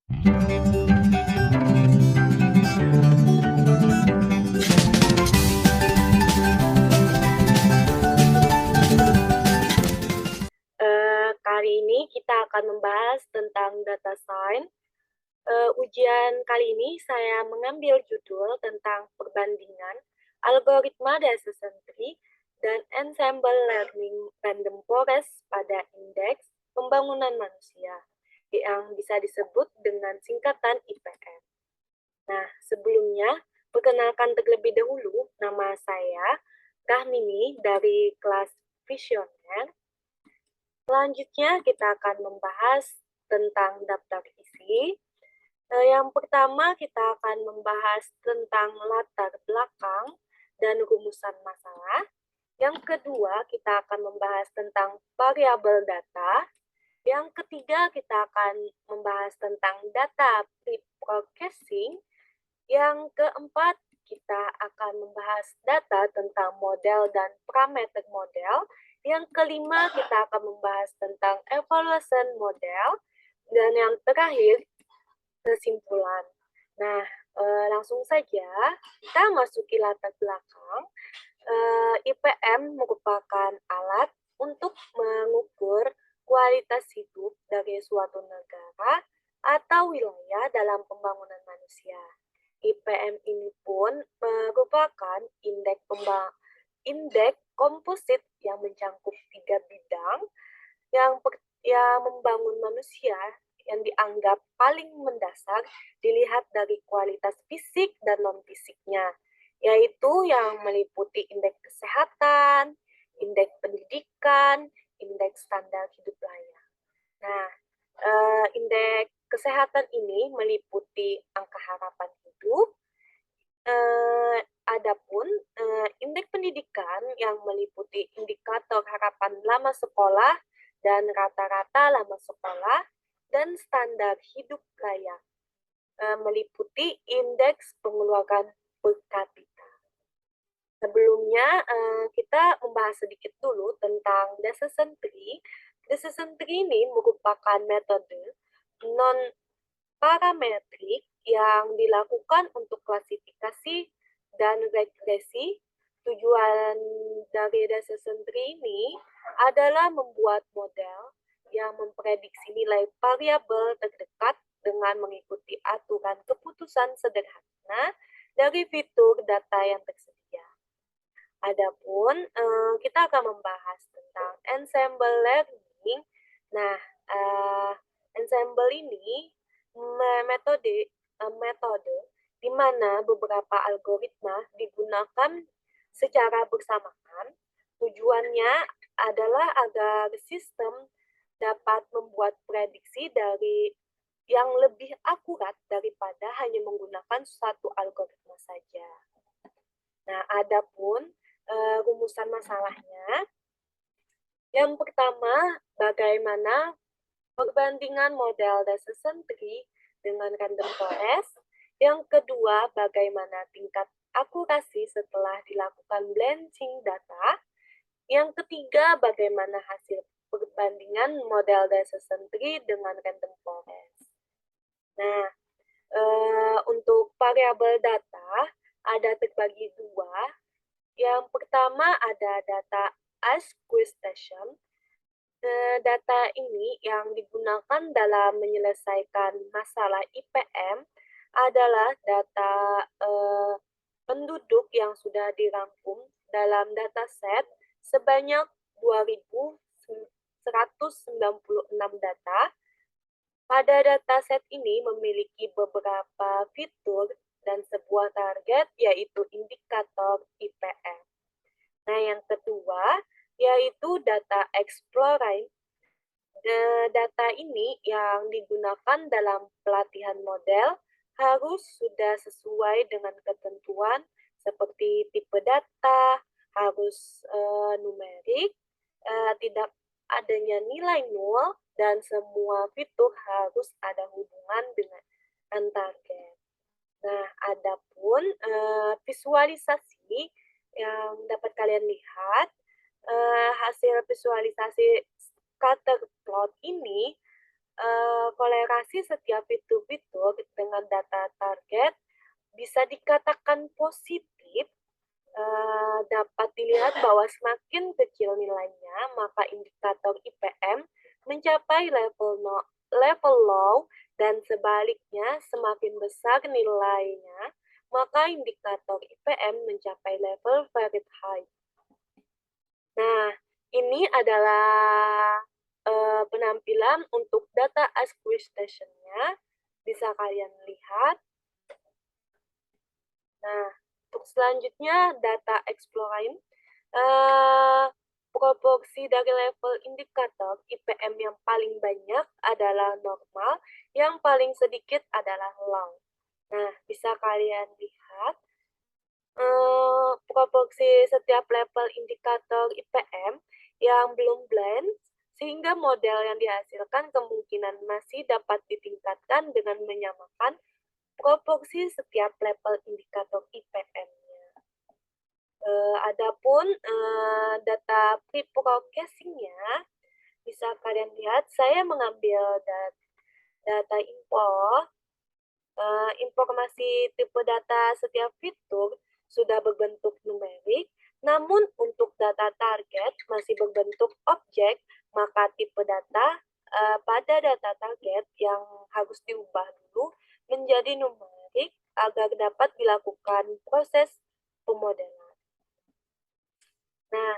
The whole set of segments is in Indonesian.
Kali ini kita akan membahas tentang data science. Ujian kali ini saya mengambil judul tentang perbandingan algoritma decision tree dan ensemble learning random forest pada indeks pembangunan manusia yang bisa disebut dengan singkatan IPM. Nah, sebelumnya, perkenalkan terlebih dahulu, nama saya Rahmini dari kelas Visioner. Selanjutnya kita akan membahas tentang daftar isi. Yang pertama kita akan membahas tentang latar belakang dan rumusan masalah. Yang kedua kita akan membahas tentang variabel data. Yang ketiga kita akan membahas tentang data pre-processing. Yang keempat kita akan membahas data tentang model dan parameter model. Yang kelima, kita akan membahas tentang evaluation model. Dan yang terakhir, kesimpulan. Nah, langsung saja kita masuki latar belakang. IPM merupakan alat untuk mengukur kualitas hidup dari suatu negara atau wilayah dalam pembangunan manusia. IPM ini pun merupakan indeks komposit yang mencakup 3 bidang yang membangun manusia yang dianggap paling mendasar dilihat dari kualitas fisik dan non-fisiknya, yaitu yang meliputi indeks kesehatan, indeks pendidikan, indeks standar hidup layak. Nah, indeks kesehatan ini meliputi angka harapan hidup. Adapun indeks pendidikan yang meliputi indikator harapan lama sekolah dan rata-rata lama sekolah dan standar hidup layak, meliputi indeks pengeluaran per kapita. Sebelumnya kita membahas sedikit dulu tentang decision tree. Decision tree ini merupakan metode non-parametrik yang dilakukan untuk klasifikasi dan regresi. Tujuan dari decision tree ini adalah membuat model yang memprediksi nilai variabel terdekat dengan mengikuti aturan keputusan sederhana dari fitur data yang tersedia. Adapun kita akan membahas tentang ensemble learning. Nah, ensemble ini metode di mana beberapa algoritma digunakan secara bersamaan. Tujuannya adalah agar sistem dapat membuat prediksi dari yang lebih akurat daripada hanya menggunakan satu algoritma saja. Nah, adapun rumusan masalahnya. Yang pertama, bagaimana perbandingan model decision tree dengan random forest. Yang kedua, bagaimana tingkat akurasi setelah dilakukan blending data. Yang ketiga, bagaimana hasil perbandingan model decision tree dengan random forest. Nah, untuk variabel data ada terbagi dua. Yang pertama ada data ask question. Data ini yang digunakan dalam menyelesaikan masalah IPM adalah data penduduk yang sudah dirangkum dalam dataset sebanyak 2.196 data. Pada dataset ini memiliki beberapa fitur dan sebuah target, yaitu indikator IPM. Nah, yang kedua, yaitu data exploring. Data ini yang digunakan dalam pelatihan model harus sudah sesuai dengan ketentuan seperti tipe data, harus numerik, tidak adanya nilai nol, dan semua fitur harus ada hubungan dengan target. Nah, adapun visualisasi yang dapat kalian lihat, hasil visualisasi scatter plot ini Kolerasi setiap fitur-fitur dengan data target bisa dikatakan positif. Dapat dilihat bahwa semakin kecil nilainya, maka indikator IPM mencapai level low, dan sebaliknya semakin besar nilainya, maka indikator IPM mencapai level very high. Nah, ini adalah penampilan untuk data acquisition-nya. Bisa kalian lihat. Nah, untuk selanjutnya data exploring. Proporsi dari level indikator IPM yang paling banyak adalah normal, yang paling sedikit adalah low. Nah, bisa kalian lihat proporsi setiap level indikator IPM yang belum blend, sehingga model yang dihasilkan kemungkinan masih dapat ditingkatkan dengan menyamakan proporsi setiap level indikator IPM-nya. Adapun data pre-processing-nya, bisa kalian lihat, saya mengambil data import. Informasi tipe data setiap fitur sudah berbentuk numerik, namun untuk data target masih berbentuk objek, maka tipe data pada data target yang harus diubah dulu menjadi numerik agar dapat dilakukan proses pemodelan. Nah,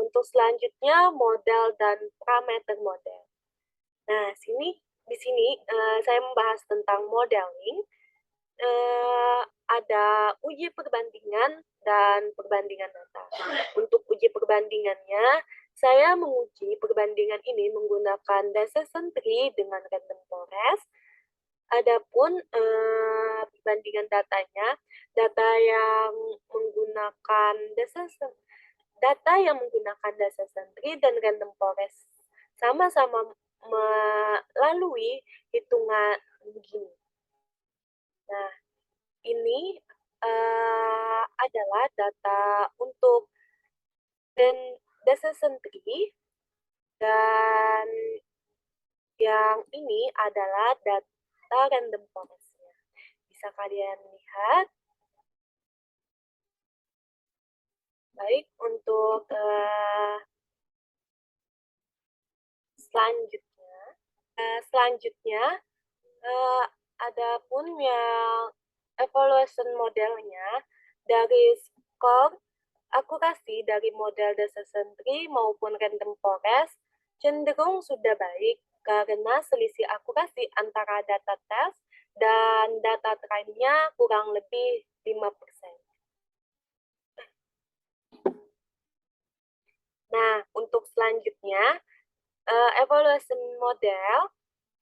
untuk selanjutnya model dan parameter model. Nah, di sini saya membahas tentang modeling. Ada uji perbandingan dan perbandingan data. Untuk uji perbandingannya, saya menguji perbandingan ini menggunakan decision tree dengan random forest. Adapun perbandingan datanya, data yang menggunakan decision tree dan random forest sama-sama melalui hitungan begini. Nah, ini adalah data untuk decision tree, dan yang ini adalah data random forest-nya. Bisa kalian lihat. Baik, untuk selanjutnya ada pun yang evaluation modelnya dari skor akurasi dari model decision tree maupun random forest cenderung sudah baik karena selisih akurasi antara data test dan data trainnya kurang lebih 5%. Nah, untuk selanjutnya, evaluation model,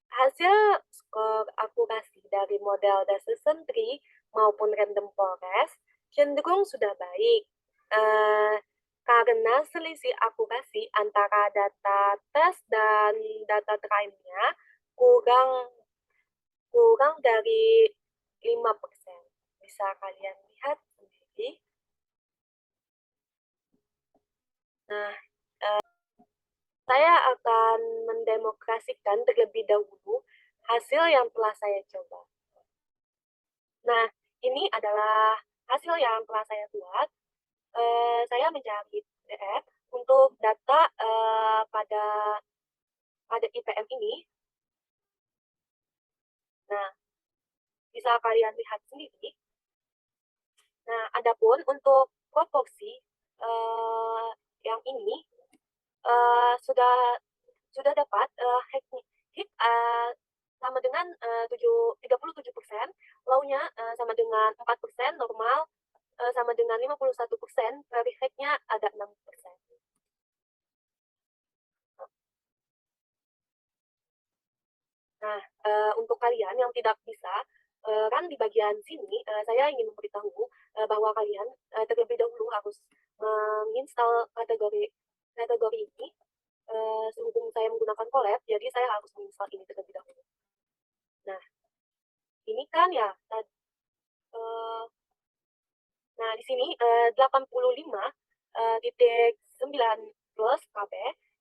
hasil skor akurasi dari model decision tree maupun random forest cenderung sudah baik karena selisih akurasi antara data test dan data trainnya kurang dari 5%. Bisa kalian lihat sendiri. Nah, saya akan mendemokrasikan terlebih dahulu hasil yang telah saya coba. Nah, ini adalah hasil yang telah saya buat. Saya mencari PDF untuk data pada IPM ini. Nah, bisa kalian lihat sendiri. Nah, adapun untuk proporsi yang ini sudah dapat hit sama dengan 37%, low-nya sama dengan 4%, normal sama dengan 51%, very high-nya ada 6%. Nah, untuk kalian yang tidak bisa kan di bagian sini saya ingin memberitahu bahwa kalian terlebih dahulu harus menginstal kategori ini. Sehubung saya menggunakan Colab, jadi saya harus menginstal ini terlebih dahulu. Nah, ini kan ya, nah di sini 85.9 plus KB.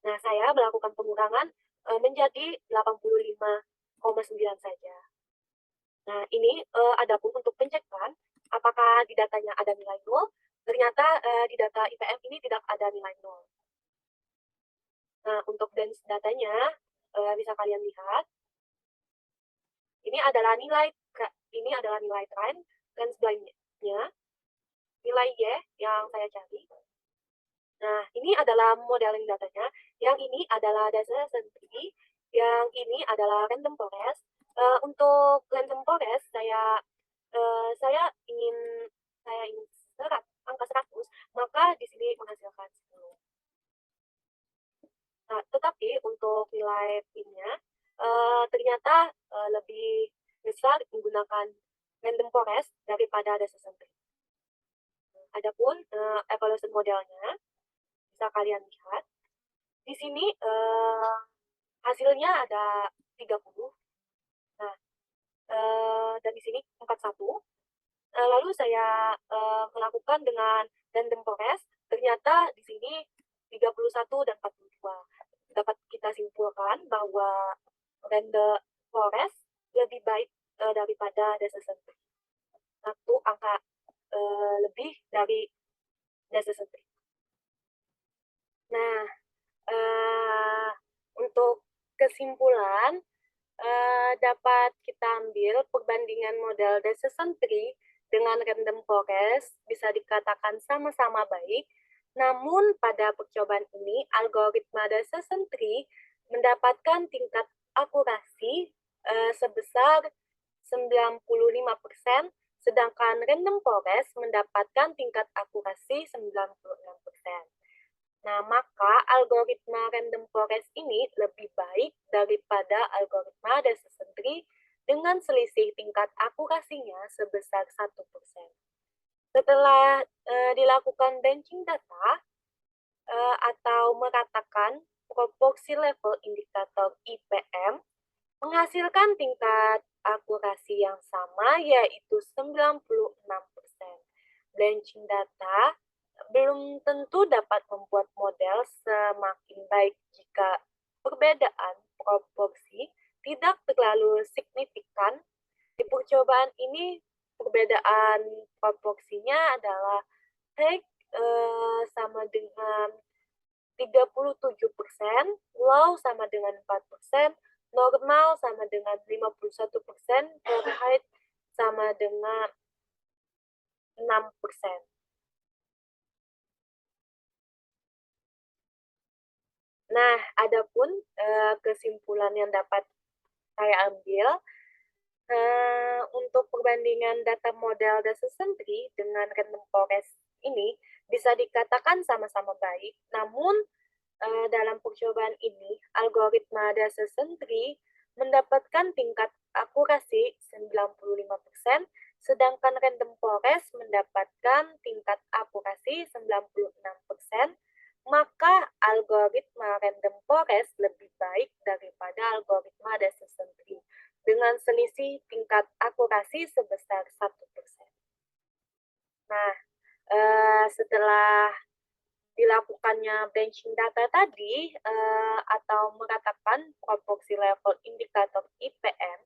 Nah, saya melakukan pengurangan menjadi 85,9 saja. Nah, ini adapun untuk pencegahan, apakah di datanya ada nilai nol, ternyata di data IPM ini tidak ada nilai nol. Nah, untuk dance datanya, bisa kalian lihat, ini adalah nilai trend blindnya, nilai Y yang saya cari. Nah, ini adalah modeling datanya. Yang ini adalah data sentri, yang ini adalah random forest. Untuk random forest, saya ingin angka 100, maka di sini menghasilkan 10. Nah, tetapi untuk nilai PIN-nya, ternyata lebih besar menggunakan random forest daripada data sentri. Adapun evaluation modelnya, bisa kalian lihat. Di sini hasilnya ada 30. Nah, dan di sini 41. Lalu saya melakukan dengan random forest, ternyata di sini 31 dan 42. Dapat kita simpulkan bahwa random forest lebih baik daripada data sentri. Satu angka lebih dari data sentri. Nah, untuk kesimpulan, dapat kita ambil perbandingan model decision tree dengan random forest bisa dikatakan sama-sama baik, namun pada percobaan ini algoritma decision tree mendapatkan tingkat akurasi sebesar 95%, sedangkan random forest mendapatkan tingkat akurasi 96%. Nah, maka algoritma random forest ini lebih baik daripada algoritma decision tree dengan selisih tingkat akurasinya sebesar 1%. Setelah dilakukan benching data atau meratakan proporsi level indikator IPM menghasilkan tingkat akurasi yang sama, yaitu 96%. Benching data belum tentu dapat membuat model semakin baik jika perbedaan proporsi tidak terlalu signifikan. Di percobaan ini, perbedaan proporsinya adalah high sama dengan 37%, low sama dengan 4%, normal sama dengan 51%, Fahrenheit sama dengan 6%. Nah, adapun kesimpulan yang dapat saya ambil untuk perbandingan data model decision tree dengan random forest ini bisa dikatakan sama-sama baik, namun dalam percobaan ini algoritma decision tree mendapatkan tingkat akurasi 95%, sedangkan random forest mendapatkan tingkat akurasi 96%, maka algoritma random forest lebih baik daripada algoritma decision tree dengan selisih tingkat akurasi sebesar 1%. Nah, setelah dilakukannya benching data tadi atau meratakan proporsi level indikator IPM,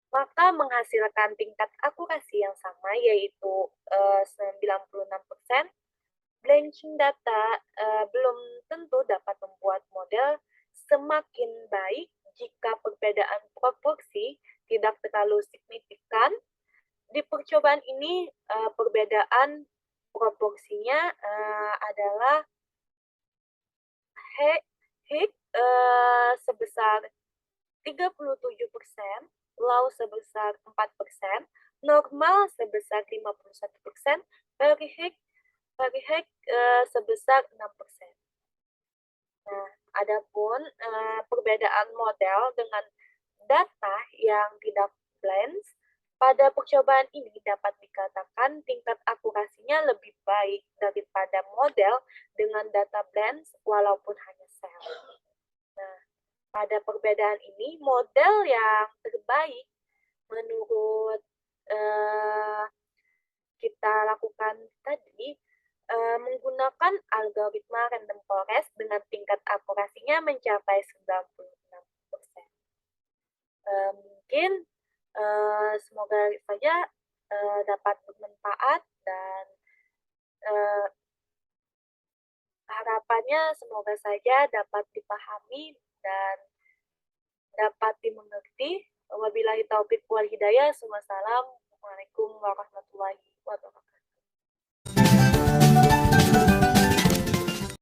maka menghasilkan tingkat akurasi yang sama, yaitu 96%. Benching data belum tentu dapat membuat model semakin baik jika perbedaan proporsi tidak terlalu signifikan. Di percobaan ini perbedaan proporsinya adalah high sebesar 37%, low sebesar 4%, normal sebesar 51%, very high sebesar 6%. Nah, adapun perbedaan model dengan data yang tidak blend, pada percobaan ini dapat dikatakan tingkat akurasinya lebih baik daripada model dengan data blend walaupun hanya sel. Nah, pada perbedaan ini, model yang terbaik menurut kita lakukan tadi menggunakan algoritma random forest dengan tingkat akurasinya mencapai 96%. Mungkin, semoga saja, dapat bermanfaat dan, eee, harapannya semoga saja dapat dipahami dan dapat dimengerti. Wabillahi taufik wal hidayah. Wassalam. Waalaikumsalam warahmatullahi wabarakatuh.